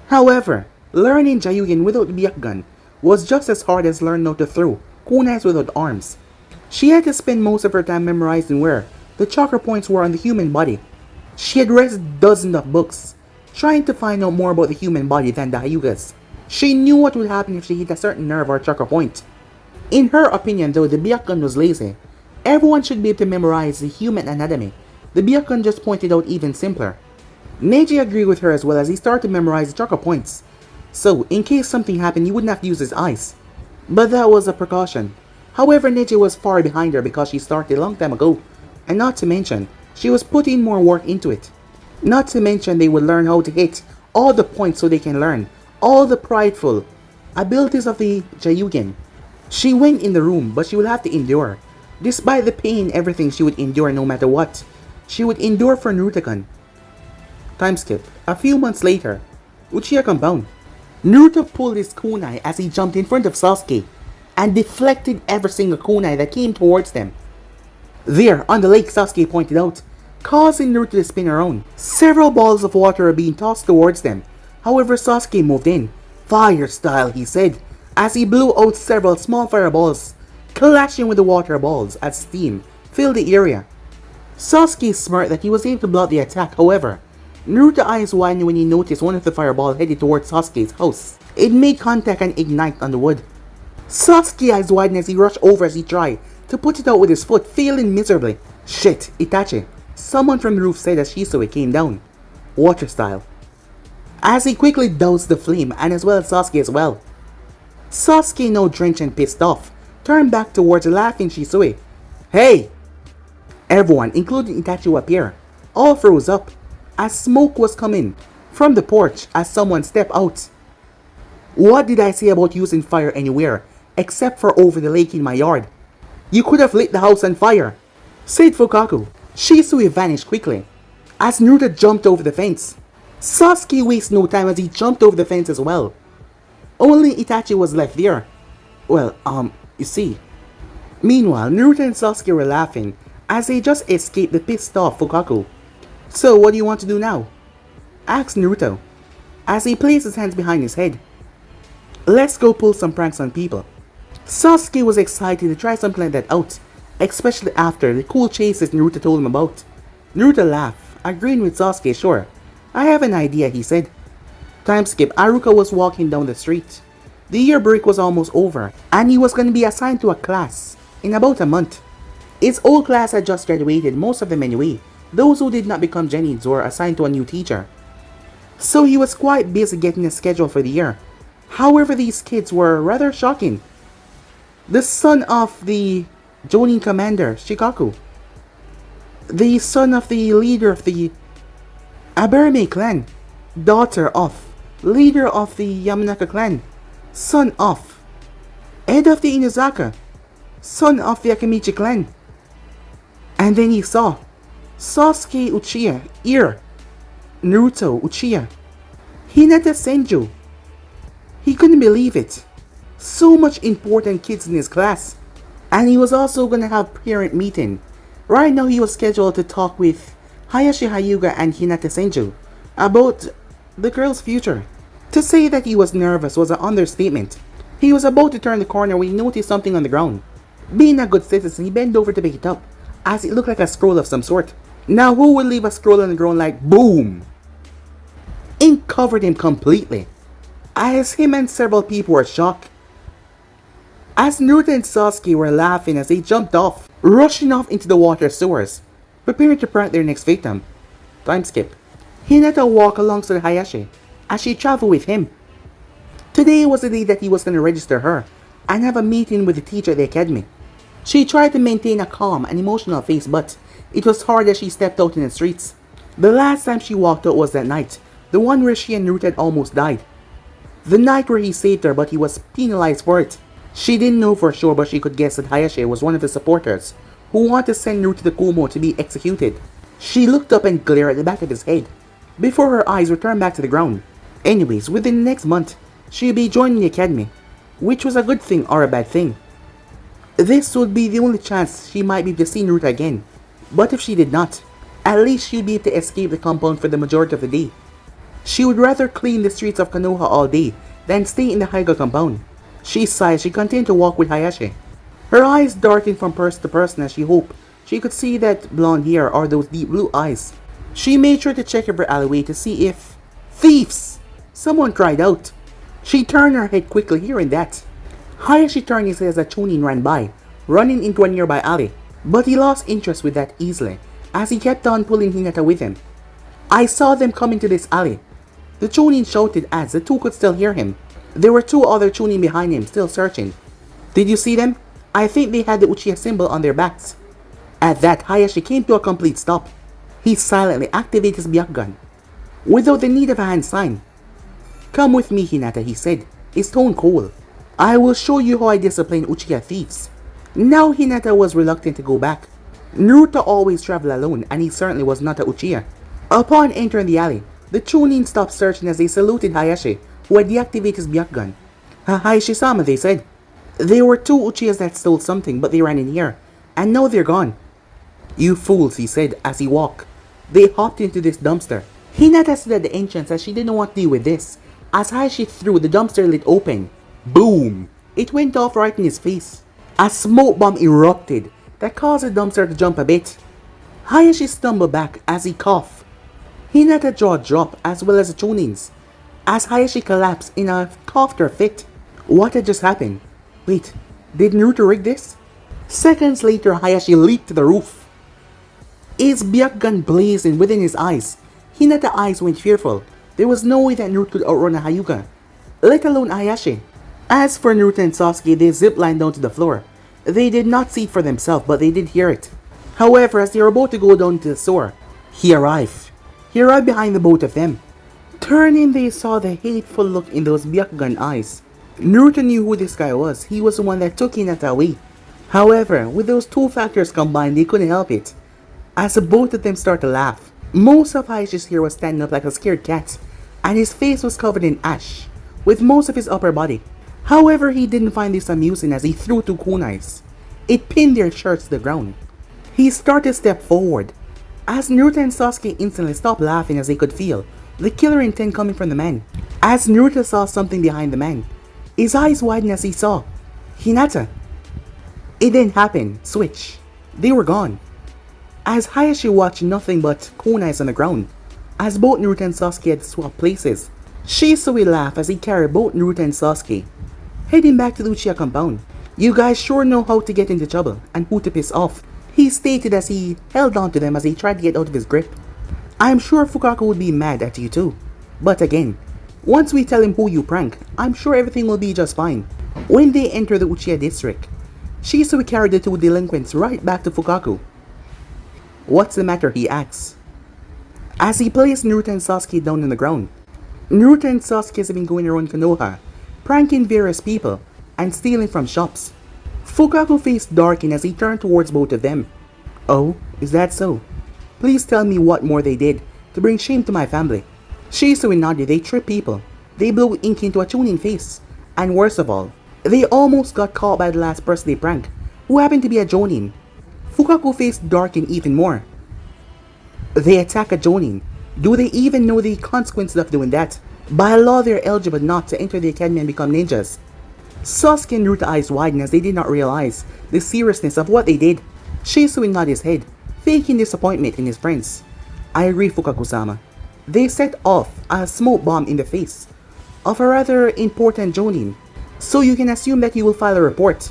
However, learning Jayugen without the Byakugan was just as hard as learning how to throw kunais without arms. She had to spend most of her time memorizing where the chakra points were on the human body. She had read dozens of books, trying to find out more about the human body than the Hyugas. She knew what would happen if she hit a certain nerve or chakra point. In her opinion though, the Byakugan was lazy. Everyone should be able to memorize the human anatomy. The Byakugan just pointed out even simpler. Neji agreed with her as well as he started to memorize the chakra points. So, in case something happened, he wouldn't have to use his eyes. But that was a precaution. However, Neji was far behind her because she started a long time ago. And not to mention, she was putting more work into it. Not to mention they would learn how to hit all the points so they can learn all the prideful abilities of the Jayugen. She went in the room, but she would have to endure. Despite the pain, everything she would endure no matter what. She would endure for Naruto-kun. Time skip. A few months later, Uchiha compound. Naruto pulled his kunai as he jumped in front of Sasuke and deflected every single kunai that came towards them. There, on the lake, Sasuke pointed out, causing Naruto to spin around. Several balls of water are being tossed towards them. However, Sasuke moved in. Fire style, he said, as he blew out several small fireballs, clashing with the water balls as steam filled the area. Sasuke smirked that he was able to block the attack. However, Naruto's eyes widened when he noticed one of the fireballs headed towards Sasuke's house. It made contact and ignite on the wood. Sasuke's eyes widened as he rushed over as he tried to put it out with his foot, failing miserably. Shit, Itachi. Someone from the roof said as Shisui came down. Water style. As he quickly doused the flame, and as well as Sasuke as well. Sasuke, now drenched and pissed off, turned back towards the laughing Shisui. Hey! Everyone, including Itachi, who appeared, all froze up as smoke was coming from the porch as someone stepped out. What did I say about using fire anywhere except for over the lake in my yard? You could have lit the house on fire, said Fugaku. Shisui vanished quickly as Naruto jumped over the fence. Sasuke wasted no time as he jumped over the fence as well. Only Itachi was left there. Well, you see. Meanwhile, Naruto and Sasuke were laughing as they just escaped the pissed off Fugaku. So what do you want to do now? Asked Naruto as he placed his hands behind his head. Let's go pull some pranks on people. Sasuke was excited to try something like that out, especially after the cool chases Naruto told him about. Naruto laughed, agreeing with Sasuke. Sure, I have an idea, he said. Time skip. Haruka was walking down the street. The year break was almost over, and he was going to be assigned to a class in about a month. His old class had just graduated, most of them anyway. Those who did not become Genins were assigned to a new teacher. So he was quite busy getting a schedule for the year. However, these kids were rather shocking. The son of the Jonin commander, Shikaku. The son of the leader of the Aberame clan. Daughter of leader of the Yamanaka clan. Son of head of the Inuzaka. Son of the Akamichi clan. And then he saw Sasuke Uchiha, here. Naruto Uchiha. Hinata Senju. He couldn't believe it. So much important kids in his class. And he was also gonna have parent meeting. Right now he was scheduled to talk with Hayashi Hyuga and Hinata Senju about the girl's future. To say that he was nervous was an understatement. He was about to turn the corner when he noticed something on the ground. Being a good citizen, he bent over to pick it up, as it looked like a scroll of some sort. Now who would leave a scroll on the ground like boom? Ink covered him completely, as him and several people were shocked. As Naruto and Sasuke were laughing as they jumped off, rushing off into the water sewers, preparing to prank their next victim. Time skip. Hinata walked alongside Hayashi as she traveled with him. Today was the day that he was going to register her and have a meeting with the teacher at the academy. She tried to maintain a calm and emotional face, but it was hard as she stepped out in the streets. The last time she walked out was that night, the one where she and Naruto had almost died. The night where he saved her, but he was penalized for it. She didn't know for sure, but she could guess that Hayashi was one of the supporters who wanted to send Naruto to Kumo to be executed. She looked up and glared at the back of his head before her eyes returned back to the ground. Anyways, within the next month, she'd be joining the academy, which was a good thing or a bad thing. This would be the only chance she might be able to see Naruto again, but if she did not, at least she'd be able to escape the compound for the majority of the day. She would rather clean the streets of Konoha all day than stay in the Hyuga compound. She sighed as she continued to walk with Hayashi. Her eyes darkened from person to person as she hoped she could see that blonde hair or those deep blue eyes. She made sure to check every alleyway to see if... Thieves! Someone cried out. She turned her head quickly, hearing that. Hayashi turned his head as a Chunin ran by, running into a nearby alley. But he lost interest with that easily, as he kept on pulling Hinata with him. I saw them come into this alley. The Chunin shouted as the two could still hear him. There were two other Chunin behind him, still searching. Did you see them? I think they had the Uchiha symbol on their backs. At that, Hayashi came to a complete stop. He silently activated his Byakugan, without the need of a hand sign. Come with me, Hinata, he said, his tone cold. I will show you how I discipline Uchiha thieves. Now Hinata was reluctant to go back. Naruto always traveled alone, and he certainly was not a Uchiha. Upon entering the alley, the Chunin stopped searching as they saluted Hayashi, who had deactivated his Byakugan. Hayashi-sama, they said. There were two Uchihas that stole something, but they ran in here, and now they're gone. You fools, he said as he walked. They hopped into this dumpster. Hinata stood at the entrance as she didn't want to deal with this, as Hayashi threw the dumpster lid open. Boom! It went off right in his face. A smoke bomb erupted that caused the dumpster to jump a bit. Hayashi stumbled back as he coughed. Hinata's jaw dropped as well as the Chunin's, as Hayashi collapsed in a laughter fit. What had just happened? Wait, did Naruto rig this? Seconds later, Hayashi leaped to the roof. His Byakugan blazing within his eyes. Hinata's eyes went fearful. There was no way that Naruto could outrun a Hyuga, let alone Hayashi. As for Naruto and Sasuke, they ziplined down to the floor. They did not see it for themselves, but they did hear it. However, as they were about to go down to the store, he arrived. He arrived behind the both of them. Turning, they saw the hateful look in those Byakugan eyes. Naruto knew who this guy was. He was the one that took Hinata away. However, with those two factors combined, they couldn't help it. As both of them started to laugh, most of Hayashi's hair was standing up like a scared cat, and his face was covered in ash, with most of his upper body. However, he didn't find this amusing as he threw two kunais. It pinned their shirts to the ground. He started to step forward, as Naruto and Sasuke instantly stopped laughing as they could feel the killer intent coming from the man. As Naruto saw something behind the man, his eyes widened as he saw Hinata. It didn't happen. Switch. They were gone. As Hayashi watched nothing but kunais on the ground, as both Naruto and Sasuke had swapped places, Shisui laughed as he carried both Naruto and Sasuke, heading back to the Uchiha compound. You guys sure know how to get into trouble and who to piss off, he stated as he held on to them as he tried to get out of his grip. I'm sure Fugaku would be mad at you too. But again, once we tell him who you prank, I'm sure everything will be just fine. When they entered the Uchiha district, Shisui carried the two delinquents right back to Fugaku. What's the matter, he asks, as he placed Naruto and Sasuke down on the ground. Naruto and Sasuke have been going around Konoha, pranking various people and stealing from shops. Fugaku face darkened as he turned towards both of them. Oh, is that so? Please tell me what more they did to bring shame to my family. Shisui nodded. They tripped people. They blew ink into a tuning face. And worst of all, they almost got caught by the last person they pranked, who happened to be a Jonin. Fugaku face darkened even more. They attack a Jonin. Do they even know the consequences of doing that? By law, they're eligible not to enter the academy and become ninjas. Sasuke and Naruto eyes widened as they did not realize the seriousness of what they did. Shisui nodded his head, faking disappointment in his friends. I agree, Fugaku-sama. They set off a smoke bomb in the face of a rather important Jonin, so you can assume that he will file a report.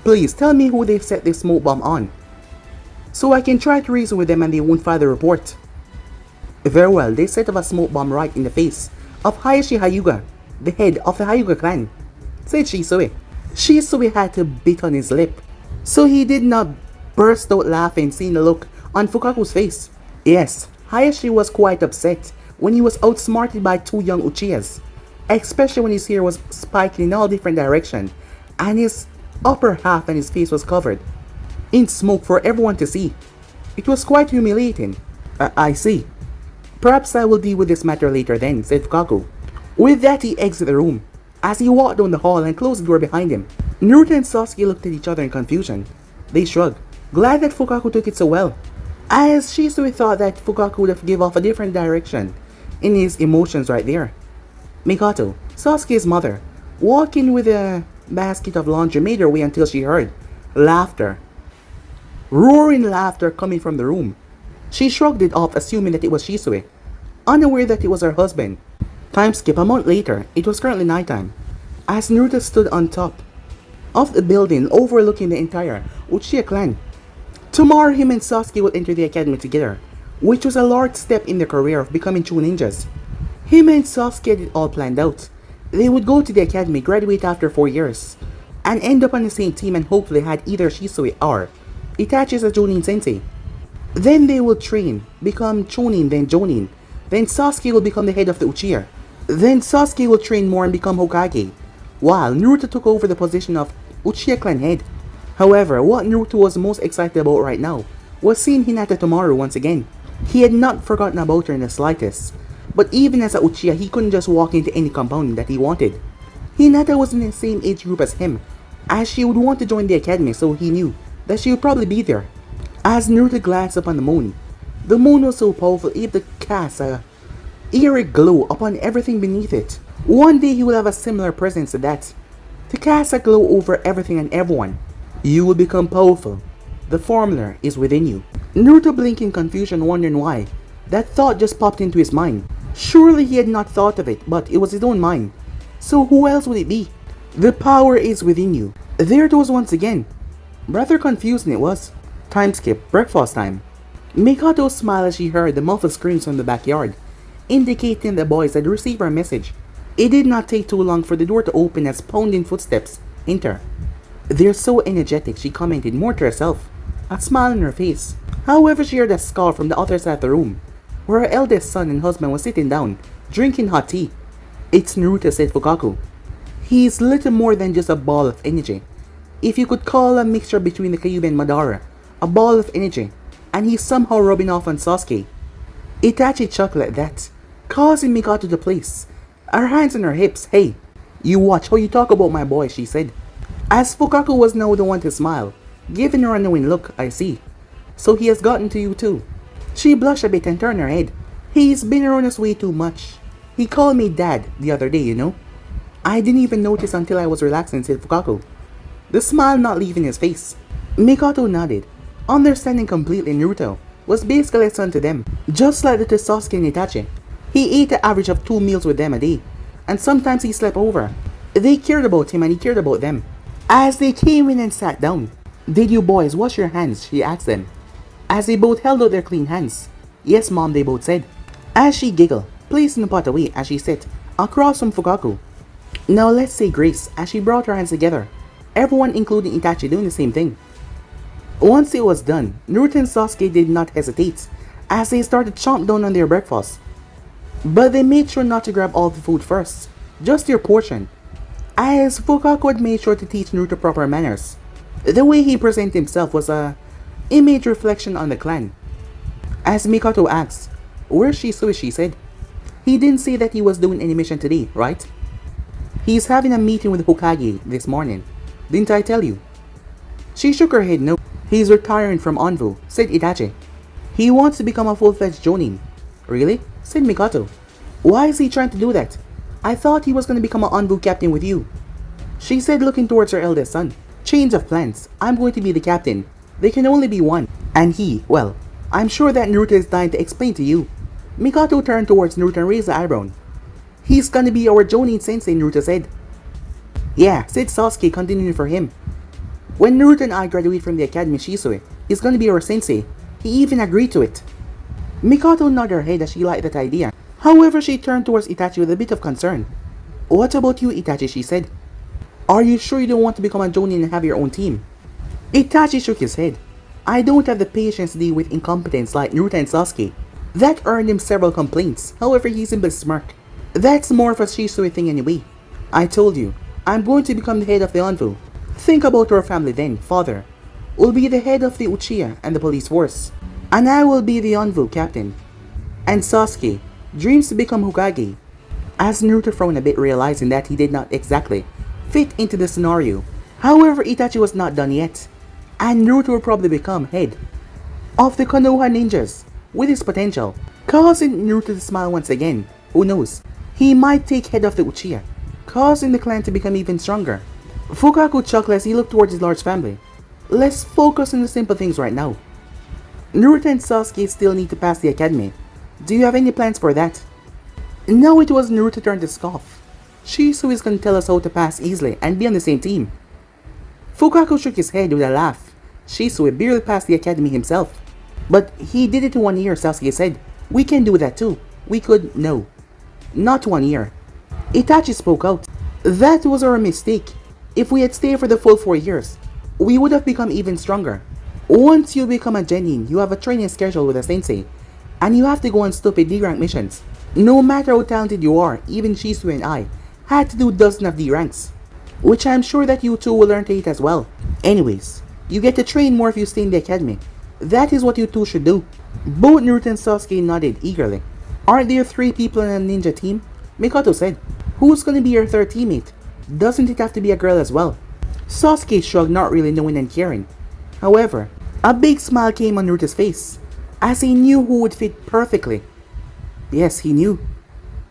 Please tell me who they set this smoke bomb on, so I can try to reason with them and they won't file the report. Very well, they set off a smoke bomb right in the face of Hayashi Hyuga, the head of the Hyuga clan, said Shisui. Shisui had to bite on his lip, so he did not burst out laughing seeing the look on Fugaku's face. Yes, Hayashi was quite upset when he was outsmarted by two young Uchihas, especially when his hair was spiking in all different directions and his upper half and his face was covered in smoke for everyone to see. It was quite humiliating. I see. Perhaps I will deal with this matter later then, said Fugaku. With that, he exited the room as he walked down the hall and closed the door behind him. Naruto and Sasuke looked at each other in confusion. They shrugged, glad that Fugaku took it so well, as Shisui thought that Fugaku would have given off a different direction in his emotions right there. Mikoto, Sasuke's mother, walking with a basket of laundry, made her way until she heard laughter. Roaring laughter coming from the room. She shrugged it off, assuming that it was Shisui, unaware that it was her husband. Time skip. A month later, it was currently nighttime, as Naruto stood on top of the building overlooking the entire Uchiha clan. Tomorrow, him and Sasuke will enter the academy together, which was a large step in their career of becoming true ninjas. Him and Sasuke had it all planned out. They would go to the academy, graduate after 4 years, and end up on the same team and hopefully had either Shisui or Itachi as a Jonin sensei. Then they will train, become Chunin, then Jonin. Then Sasuke will become the head of the Uchiha. Then Sasuke will train more and become Hokage, while Naruto took over the position of Uchiha clan head. However, what Naruto was most excited about right now was seeing Hinata tomorrow once again. He had not forgotten about her in the slightest, but even as a Uchiha, he couldn't just walk into any compound that he wanted. Hinata was in the same age group as him, as she would want to join the academy, so he knew that she would probably be there. As Naruto glanced upon the moon was so powerful it would cast a eerie glow upon everything beneath it. One day he will have a similar presence to that, to cast a glow over everything and everyone. You will become powerful. The formula is within you. Naruto blinked in confusion, wondering why that thought just popped into his mind. Surely he had not thought of it, but it was his own mind. So who else would it be? The power is within you. There it was once again. Rather confusing it was. Time skip, breakfast time. Mikoto smiled as she heard the muffled screams from the backyard, indicating the boys had received her message. It did not take too long for the door to open as pounding footsteps enter. They're so energetic, she commented more to herself, a smile on her face. However, she heard a scowl from the other side of the room, where her eldest son and husband was sitting down, drinking hot tea. It's Naruto, said Fugaku. He's little more than just a ball of energy. If you could call a mixture between the Kyuubi and Madara, a ball of energy, and he's somehow rubbing off on Sasuke. Itachi chuckled at that, causing Mikoto to place her hands on her hips. Hey, you watch how you talk about my boy, she said. As Fugaku was now the one to smile, giving her a knowing look. I see. So he has gotten to you too. She blushed a bit and turned her head. He's been around us way too much. He called me dad the other day, you know. I didn't even notice until I was relaxing, said Fugaku, the smile not leaving his face. Mikoto nodded, understanding completely. Naruto was basically a son to them, just like the Sasuke and Itachi. He ate an average of 2 meals with them a day, and sometimes he slept over. They cared about him and he cared about them. As they came in and sat down, did you boys wash your hands? She asked them, as they both held out their clean hands. Yes, Mom, they both said, as she giggled, placing the pot away as she sat across from Fugaku. Now let's say grace, as she brought her hands together, everyone including Itachi doing the same thing. Once it was done, Naruto and Sasuke did not hesitate as they started chomp down on their breakfast. But they made sure not to grab all the food first, just their portion, as Fugaku had made sure to teach Naruto proper manners. The way he presented himself was a image reflection on the clan. As Mikoto asked, where's Shisui? She said. He didn't say that he was doing any mission today, right? He's having a meeting with Hokage this morning. Didn't I tell you? She shook her head. No. He's retiring from Anbu, said Itachi. He wants to become a full-fledged Jonin. Really? Said Mikoto. Why is he trying to do that? I thought he was going to become an Anbu captain with you. She said, looking towards her eldest son. Change of plans. I'm going to be the captain. There can only be one. And he, well, I'm sure that Naruto is dying to explain to you. Mikoto turned towards Naruto and raised the eyebrow. He's gonna be our Jonin sensei, Naruto said. Yeah, said Sasuke, continuing for him. When Naruto and I graduate from the academy, Shisui, he's gonna be our sensei. He even agreed to it. Mikoto nodded her head as she liked that idea. However, she turned towards Itachi with a bit of concern. What about you, Itachi? She said. Are you sure you don't want to become a Jonin and have your own team? Itachi shook his head. I don't have the patience to deal with incompetence like Naruto and Sasuke. That earned him several complaints. However, he simply smirked. That's more of a Shisui thing anyway. I told you, I'm going to become the head of the Anbu. Think about our family then. Father will be the head of the Uchiha and the police force, and I will be the Anbu captain. And Sasuke dreams to become Hokage. As Naruto frowned a bit, realizing that he did not exactly fit into the scenario. However, Itachi was not done yet, and Naruto will probably become head of the Konoha ninjas with his potential, causing Naruto to smile once again. Who knows? He might take head of the Uchiha, causing the clan to become even stronger. Fugaku chuckled as he looked towards his large family. Let's focus on the simple things right now. Naruto and Sasuke still need to pass the academy. Do you have any plans for that? Now it was Naruto's turn to scoff. Shisui is going to tell us how to pass easily and be on the same team. Fugaku shook his head with a laugh. Shisui barely passed the academy himself. But he did it in 1 year, Sasuke said. We can do that too. We could, no. Not 1 year. Itachi spoke out. That was our mistake. If we had stayed for the full 4 years, we would have become even stronger. Once you become a genin, you have a training schedule with a sensei, and you have to go on stupid D-rank missions. No matter how talented you are, even Shisui and I had to do dozens of D-ranks, which I'm sure that you two will learn to hate as well. Anyways, you get to train more if you stay in the academy. That is what you two should do. Both Naruto and Sasuke nodded eagerly. Aren't there 3 people in a ninja team? Mikoto said. Who's gonna be your third teammate? Doesn't it have to be a girl as well? Sasuke shrugged, not really knowing and caring. However, a big smile came on Naruto's face, as he knew who would fit perfectly. Yes, he knew.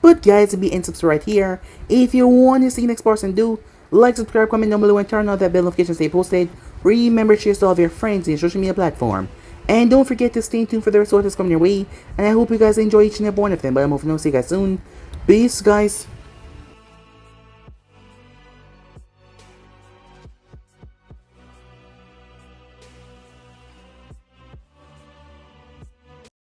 But guys, it'll be end subscribe right here. If you want to see the next person do, like, subscribe, comment down below, and turn on that bell notification to stay posted. Remember to share to all of your friends in your social media platform. And don't forget to stay tuned for the resources coming your way. And I hope you guys enjoy each and every one of them. But I'm hoping to see you guys soon. Peace, guys.